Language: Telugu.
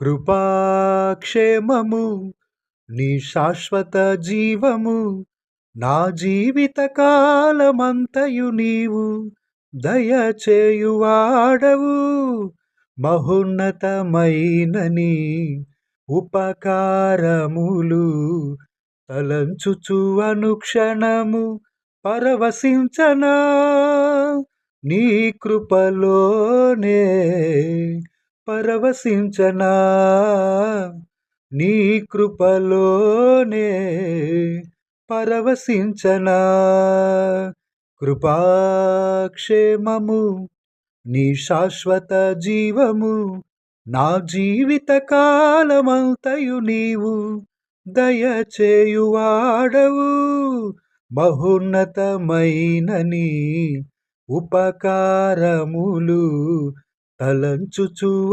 కృపాక్షేమము నీ శాశ్వత జీవము నా జీవిత కాలమంతయు నీవు దయచేయువాడవు. మహోన్నతమైన నీ ఉపకారములు తలంచుచు అనుక్షణము పరవశించనా నీ కృపలోనే పరవశించనా నీ కృపలోనే పరవశించనా. కృపాక్షేమము నీ శాశ్వత జీవము నా జీవిత కాలమంతయు నీవు దయచేయువాడవు. మహోన్నతమైన నీ ఉపకారములు తలంచుచు